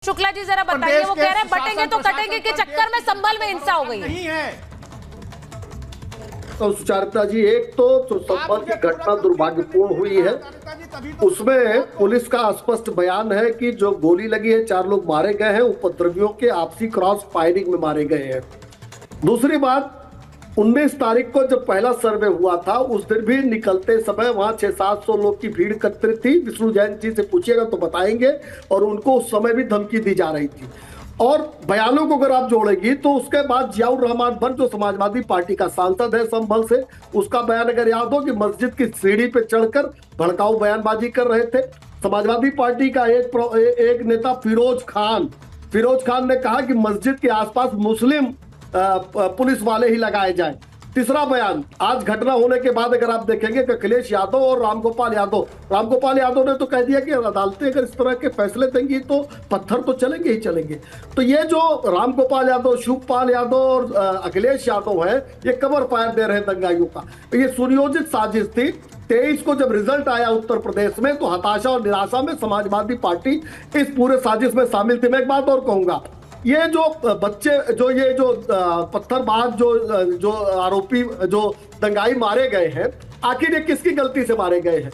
शुक्ला जी जरा बताइए, वो कह रहे हैं बटेंगे तो कटेंगे के चक्कर में संभल में हिंसा हो गई है। तो सुचारिता जी, एक तो संभल की घटना दुर्भाग्यपूर्ण हुई है, उसमें पुलिस का स्पष्ट बयान है कि जो गोली लगी है 4 लोग मारे गए हैं, उपद्रवियों के आपसी क्रॉस फायरिंग में मारे गए हैं। दूसरी बात, 19 तारीख को जब पहला सर्वे हुआ था उस दिन भी निकलते समय वहां 600-700 लोग की भीड़ एकत्रित थी। विष्णु जैन जी से पूछिएगा तो बताएंगे, और उनको उस समय भी धमकी दी जा रही थी। और बयानों को अगर आप जोड़ेगी तो उसके बाद जियाउर रहमान भट्ट जो समाजवादी पार्टी का सांसद है संभल से, उसका बयान अगर याद हो कि मस्जिद की सीढ़ी पे चढ़कर भड़काऊ बयानबाजी कर रहे थे। समाजवादी पार्टी का एक नेता फिरोज खान ने कहा कि मस्जिद के आसपास मुस्लिम पुलिस वाले ही लगाए जाएं। तीसरा बयान, आज घटना होने के बाद अगर आप देखेंगे कि अखिलेश यादव और रामगोपाल यादव ने तो कह दिया कि अदालतें अगर इस तरह के फैसले देंगी तो पत्थर तो चलेंगे ही चलेंगे। तो ये जो रामगोपाल यादव, शिवपाल यादव और अखिलेश यादव है, ये कवर फायर दे रहे हैं दंगाइयों का। तो ये सुनियोजित साजिश थी। 23 को जब रिजल्ट आया उत्तर प्रदेश में तो हताशा और निराशा में समाजवादी पार्टी इस पूरे साजिश में शामिल थी। मैं एक बात और कहूंगा, ये जो बच्चे जो पत्थरबाज जो आरोपी जो दंगाई मारे गए हैं, आखिर ये किसकी गलती से मारे गए हैं?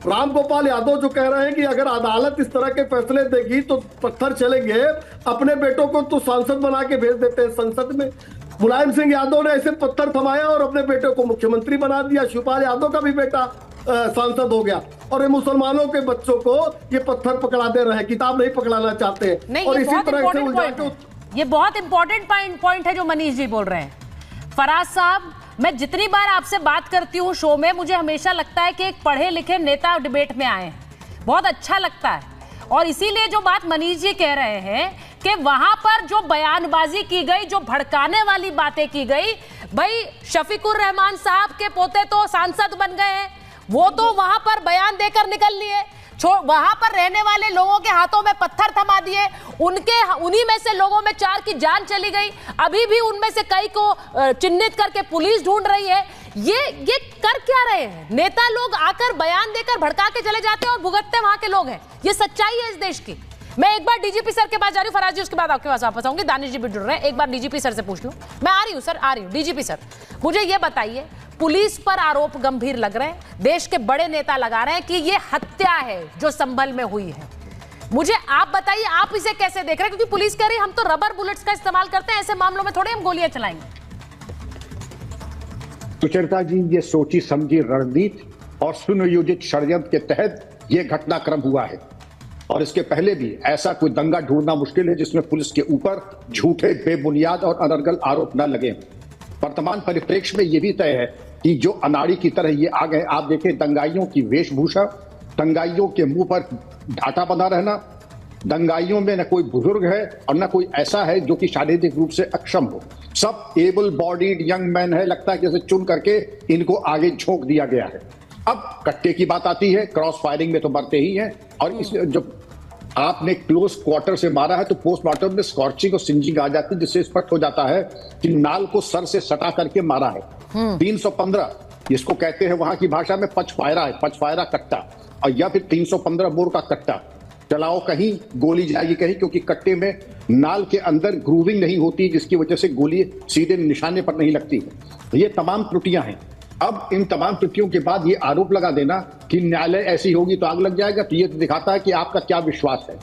रामगोपाल यादव जो कह रहे हैं कि अगर अदालत इस तरह के फैसले देगी तो पत्थर चलेंगे, अपने बेटों को तो सांसद बना के भेज देते हैं संसद में। मुलायम सिंह यादव ने ऐसे पत्थर थमाया और अपने बेटे को मुख्यमंत्री बना दिया। शिवपाल यादव का भी बेटा सांसद हो गया। और ये मुसलमानों के बच्चों को ये पत्थर पकड़ा दे रहे हैं, किताब नहीं पकड़ाना चाहते हैं। और इसी तरह से ये बहुत इंपॉर्टेंट पॉइंट है जो मनीष जी बोल रहे हैं। फराज साहब, मैं जितनी बार आपसे बात करती हूँ शो में, मुझे हमेशा लगता है कि एक पढ़े लिखे नेता डिबेट में आए हैं, बहुत अच्छा लगता है। और इसीलिए जो बात मनीष जी कह रहे हैं कि वहां पर जो बयानबाजी की गई, जो भड़काने वाली बातें की गई, भाई शफीकुर रहमान साहब के पोते तो सांसद बन गए हैं, वो तो वहां पर बयान देकर निकल लिए, वहां पर रहने वाले लोगों के हाथों में पत्थर थमा दिए, उन्हीं में से लोगों में 4 की जान चली गई। अभी भी उनमें से कई को चिन्हित करके पुलिस ढूंढ रही है। ये कर क्या रहे हैं? नेता लोग आकर बयान देकर भड़का के चले जाते हैं और भुगतते वहां के लोग हैं। ये सच्चाई है इस देश की। मैं एक बार डीजीपी सर के पास जा रही हूँ, फराज जी, उसके बाद आपके पास वापस आऊंगी। दानिश जी भी जुड़ रहे हैं, एक बार डीजीपी सर से पूछ लूं। मैं आ रही हूँ सर, आ रही हूँ। डीजीपी सर, मुझे ये बताइए, पुलिस पर आरोप गंभीर लग रहे हैं, देश के बड़े नेता लगा रहे हैं कि ये हत्या है जो संभल में हुई है। मुझे आप बताइए, आप इसे कैसे देख रहे हैं? क्योंकि पुलिस कह रही है हम तो रबर बुलेट्स का इस्तेमाल करते हैं, ऐसे मामलों में थोड़े हम गोलियां चलाएंगे। सुचरिता जी, ये सोची समझी रणनीति और सुनियोजित षड्यंत्र के तहत ये घटनाक्रम हुआ है। और इसके पहले भी ऐसा कोई दंगा ढूंढना मुश्किल है जिसमें पुलिस के ऊपर झूठे, बेबुनियाद और अनर्गल आरोप न लगे। वर्तमान परिप्रेक्ष्य में यह भी तय है कि जो अनाड़ी की तरह ये आ गए। आप देखें, दंगाइयों की वेशभूषा, दंगाइयों के मुंह पर ढाटा बना रहना, दंगाइयों में न कोई बुजुर्ग है और न कोई ऐसा है जो कि शारीरिक रूप से अक्षम हो। सब एबल बॉडीड यंग मैन है। लगता है जैसे चुन करके इनको आगे झोंक दिया गया है। अब कट्टे की बात आती है, क्रॉस फायरिंग में तो मरते ही हैं। और इस जब आपने क्लोज क्वार्टर से मारा है तो पोस्टमार्टम में स्कॉर्चिंग और सिंजिंग आ जाती है, जिससे स्पष्ट हो जाता है कि नाल को सर से सटा करके मारा है। 315 इसको कहते हैं वहां की भाषा में पचफायरा है, पचफायरा कट्टा, और या फिर 315 बोर का कट्टा। चलाओ कहीं, गोली जाएगी कहीं, क्योंकि कट्टे में नाल के अंदर ग्रूविंग नहीं होती, जिसकी वजह से गोली सीधे निशाने पर नहीं लगती है। ये तमाम त्रुटियां हैं। अब इन तमाम त्रुटियों के बाद ये आरोप लगा देना कि न्यायालय ऐसी होगी तो आग लग जाएगा, तो ये तो दिखाता है कि आपका क्या विश्वास है।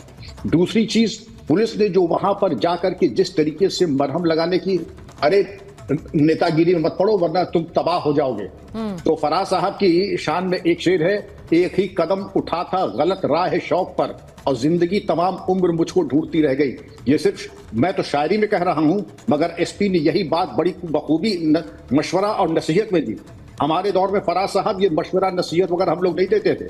दूसरी चीज, पुलिस ने जो वहां पर जाकर के जिस तरीके से मरहम लगाने की, अरे नेतागिरी में मत पड़ो वरना तुम तबाह हो जाओगे। तो फराज साहब की शान में एक शेर है, एक ही कदम उठा था गलत राह शौक पर और जिंदगी तमाम उम्र मुझको ढूंढती रह गई। ये सिर्फ मैं तो शायरी में कह रहा हूं, मगर एसपी ने यही बात बड़ी बखूबी मशवरा और नसीहत में दी। हमारे दौर में फराज साहब ये मशवरा नसीहत वगैरह हम लोग नहीं देते थे।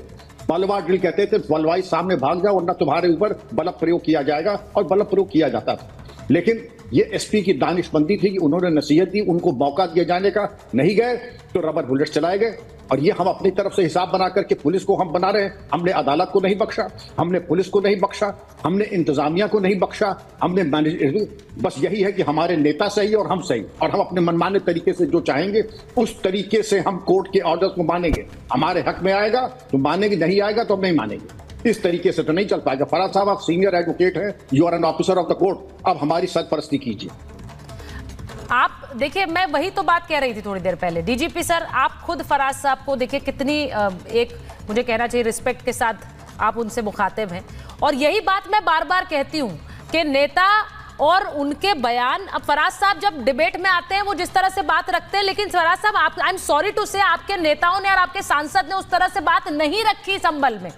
बलवा ड्रिल कहते थे, बलवाई सामने भाग जाओ वरना तुम्हारे ऊपर बल प्रयोग किया जाएगा, और बल प्रयोग किया जाता था। लेकिन ये एसपी की दानिशमंदी थी कि उन्होंने नसीहत दी, उनको मौका दिया जाने का, नहीं गए तो रबर बुलेट चलाए गए। और ये हम अपनी तरफ से हिसाब बना करके पुलिस को हम बना रहे हैं। हमने अदालत को नहीं बख्शा, हमने पुलिस को नहीं बख्शा, हमने इंतजामिया को नहीं बख्शा, हमने बस यही है कि हमारे नेता सही और हम सही, और हम अपने मनमाने तरीके से जो चाहेंगे उस तरीके से हम कोर्ट के ऑर्डर को मानेंगे। हमारे हक में आएगा तो मानेंगे, नहीं आएगा तो हम नहीं मानेंगे। इस तरीके से तो नहीं चल पाएगा। फराज साहब, आप सीनियर एडवोकेट हैं, you are an officer of the court, अब हमारी सरपरस्ती कीजिए। आप देखिए, मैं वही तो बात कह रही थी थोड़ी देर पहले। डीजीपी सर, आप खुद फराज साहब को देखिए कितनी एक मुझे कहना चाहिए रिस्पेक्ट के साथ आप उनसे मुखातिब हैं, और यही बात मैं बार बार कहती हूं कि नेता और उनके बयान, अब फराज साहब जब डिबेट में आते हैं वो जिस तरह से बात रखते हैं, लेकिन फराज साहब आप, आई एम सॉरी टू से, आपके नेताओं ने और आपके सांसद ने उस तरह से बात नहीं रखी संभल में।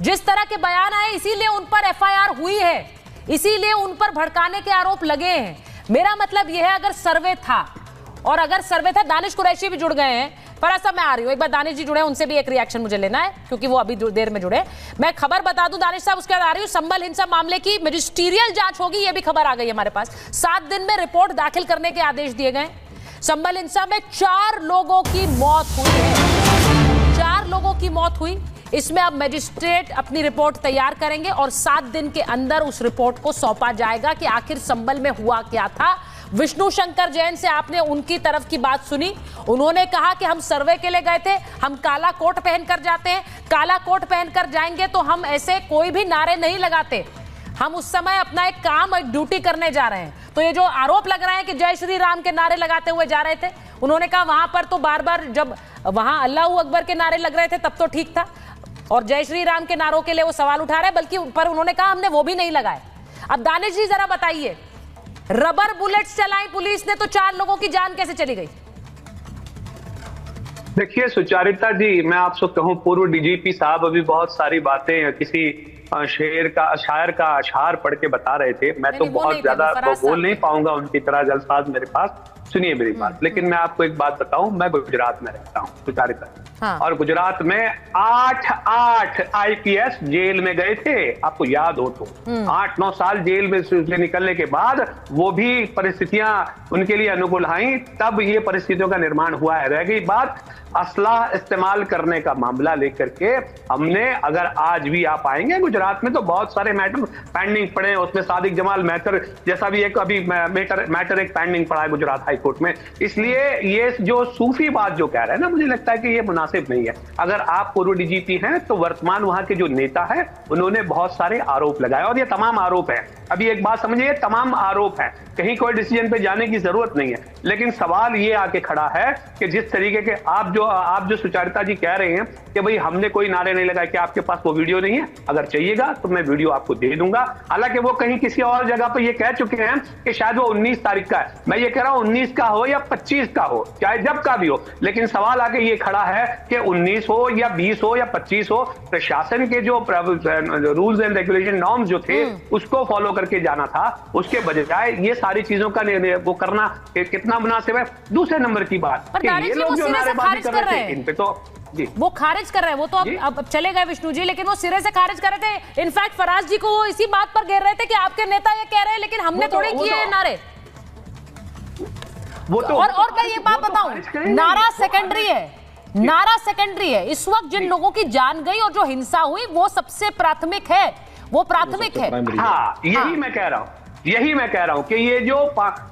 जिस तरह के बयान आए इसीलिए उन पर एफआईआर हुई है, इसीलिए उन पर भड़काने के आरोप लगे हैं। मेरा मतलब यह है, अगर सर्वे था, और अगर सर्वे था, दानिश कुरैशी भी जुड़ गए हैं। फराज साहब, मैं आ रही हूं, एक बार दानिश जी जुड़े, उनसे भी एक रिएक्शन मुझे लेना है क्योंकि वो अभी देर में जुड़े। मैं खबर बता दूं दानिश साहब, उसके बाद आ रही हूं। संभल हिंसा मामले की मजिस्ट्रियल जांच होगी, ये भी खबर आ गई हमारे पास। 7 दिन में रिपोर्ट दाखिल करने के आदेश दिए गए। संभल हिंसा में 4 लोगों की मौत हुई है, 4 लोगों की मौत हुई। इसमें अब मजिस्ट्रेट अपनी रिपोर्ट तैयार करेंगे और 7 दिन के अंदर उस रिपोर्ट को सौंपा जाएगा कि आखिर संभल में हुआ क्या था। विष्णु शंकर जैन से आपने उनकी तरफ की बात सुनी। उन्होंने कहा कि हम सर्वे के लिए गए थे, हम काला कोट पहनकर जाते हैं, काला कोट पहनकर जाएंगे तो हम ऐसे कोई भी नारे नहीं लगाते, हम उस समय अपना एक काम, एक ड्यूटी करने जा रहे हैं। तो ये जो आरोप लग रहा है कि जय श्री राम के नारे लगाते हुए जा रहे थे, उन्होंने कहा वहां पर तो बार बार जब वहां अल्लाहू अकबर के नारे लग रहे थे तब तो ठीक था, और जय श्री राम के नारों के लिए वो सवाल उठा रहे हैं, बल्कि पर उन्होंने कहा हमने वो भी नहीं लगाए। अब दानिश जी जरा बताइए, रबर बुलेट्स चलाई पुलिस ने तो 4 लोगों की जान कैसे चली गई? देखिए सुचारिता जी, मैं आपसे कहूं, पूर्व डीजीपी साहब अभी बहुत सारी बातें किसी शायर का अशआर पढ़ के बता रहे थे। मैं तो बहुत ज्यादा बोल नहीं पाऊंगा उनकी तरह जल्दबाज मेरे पास। सुनिए मेरी बात। लेकिन मैं आपको एक बात बताऊं, मैं गुजरात में रहता हूं सुचारिता, हाँ। और गुजरात में 8 आईपीएस जेल में गए थे, आपको याद हो तो। 8-9 साल जेल में से निकलने के बाद वो भी परिस्थितियां उनके लिए अनुकूल आई, तब ये परिस्थितियों का निर्माण हुआ है। रह गई बात असला इस्तेमाल करने का मामला लेकर के, हमने, अगर आज भी आप आएंगे गुजरात में तो बहुत सारे मैटर पेंडिंग पड़े हैं। उसमें सादिक जमाल मैटर जैसा भी एक अभी मैटर एक पेंडिंग पड़ा है गुजरात हाई कोर्ट में। इसलिए ये जो सूफी बात जो कह रहे हैं ना, मुझे लगता है कि ये मुनासिब नहीं है। अगर आप पूर्व डीजीपी हैं तो वर्तमान वहां के जो नेता है उन्होंने बहुत सारे आरोप लगाए, और ये तमाम आरोप है। अभी एक बात समझिए, तमाम आरोप है, कहीं कोई डिसीजन पे जाने की जरूरत नहीं है। लेकिन सवाल ये आके खड़ा है कि जिस तरीके के आप जो सुचारिता जी कह रहे हैं कि भाई हमने कोई नारे नहीं लगाए, कि आपके पास वो वीडियो नहीं है? अगर चाहिएगा तो मैं वीडियो आपको दे दूंगा। हालांकि वो कहीं किसी और जगह पे ये कह चुके हैं कि शायद वो 19 तारीख का है। मैं ये कह रहा हूं 19 का हो या 25 का हो, चाहे जब का भी हो, लेकिन सवाल आके ये खड़ा है कि 19 हो या 20 हो या 25 हो, प्रशासन के जो रूल्स एंड रेगुलेशन नॉर्म्स जो थे उसको फॉलो करके जाना था। उसके बजाय ये सारी चीजों का वो करना कितना मुनासिब है। दूसरे नंबर की बात, ये लोग जो नारेबाजी कर रहे थे इन पे तो जी, वो खारिज कर रहे हैं, वो तो अब चले गए विष्णु जी, लेकिन वो सिरे से खारिज कर रहे थे। इनफैक्ट फराज जी को वो इसी बात पर घेर रहे थे कि आपके नेता ये कह रहे हैं लेकिन हमने थोड़े किए हैं नारे। और मैं ये बात बताऊं, नारा सेकेंडरी है, नारा सेकेंडरी है। इस वक्त जिन लोगों की जान गई और जो हिंसा हुई वो सबसे प्राथमिक है, वो प्राथमिक है। हाँ, यही मैं कह रहा हूं कि ये जो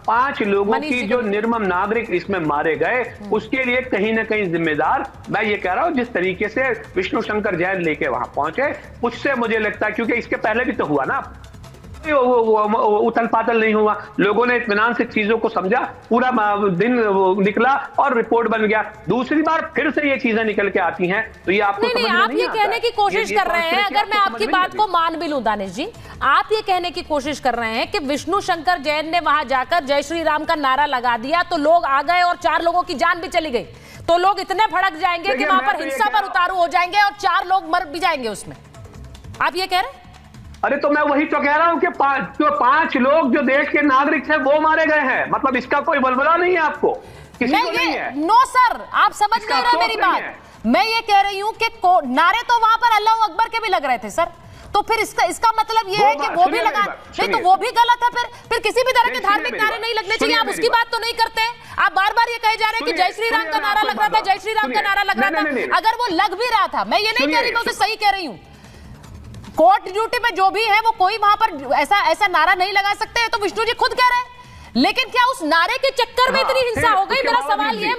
5 लोगों की जो निर्मम नागरिक इसमें मारे गए, उसके लिए कहीं ना कहीं जिम्मेदार, मैं ये कह रहा हूं, जिस तरीके से विष्णु शंकर जैन लेके वहां पहुंचे, उससे मुझे लगता है, क्योंकि इसके पहले भी तो हुआ ना, उथल पाथल नहीं हुआ, लोगों ने इत्मीनान से चीजों को समझा, पूरा दिन निकला और रिपोर्ट बन गया। दूसरी बार फिर से ये चीजें निकल के आती हैं, तो ये आपको नहीं, आप ये कहने की कोशिश कर रहे हैं, अगर मैं आपकी बात को मान भी लूं दानिश जी, आप ये कहने की कोशिश कर रहे हैं कि विष्णु शंकर जैन ने वहां जाकर जय श्री राम का नारा लगा दिया तो लोग आ गए और 4 लोगों की जान भी चली गई, तो लोग इतने भड़क जाएंगे कि वहां पर हिंसा पर उतारू हो जाएंगे और 4 लोग मर भी जाएंगे उसमें, आप ये कह रहे हैं? अरे तो मैं वही तो कह रहा हूं कि 5 लोग जो देश के नागरिक थे वो मारे गए हैं, मतलब इसका कोई बलबला नहीं है आपको, किसी को नहीं है। नो सर, आप समझ नहीं रहे मेरी बात। मैं ये कह रही हूं कि नारे तो वहां पर अल्लाह अकबर के भी लग रहे थे सर, तो फिर इसका मतलब ये है कि वो भी लगा, नहीं तो वो भी गलत है। फिर किसी भी तरह के धार्मिक नारे नहीं लगने चाहिए, आप उसकी बात तो नहीं करते। आप बार बार ये कहे जा रहे हैं कि जय श्री राम का नारा लग रहा था, जय श्री राम का नारा लग रहा था। अगर वो लग भी रहा था, मैं ये नहीं कह रही, मैं उसे सही कह रही हूं, कोर्ट ड्यूटी में जो भी है वो कोई वहां पर ऐसा नारा नहीं लगा सकते, तो विष्णु जी खुद कह रहे हैं। लेकिन क्या उस नारे के चक्कर में इतनी हिंसा हो गई? मेरा सवाल ये है।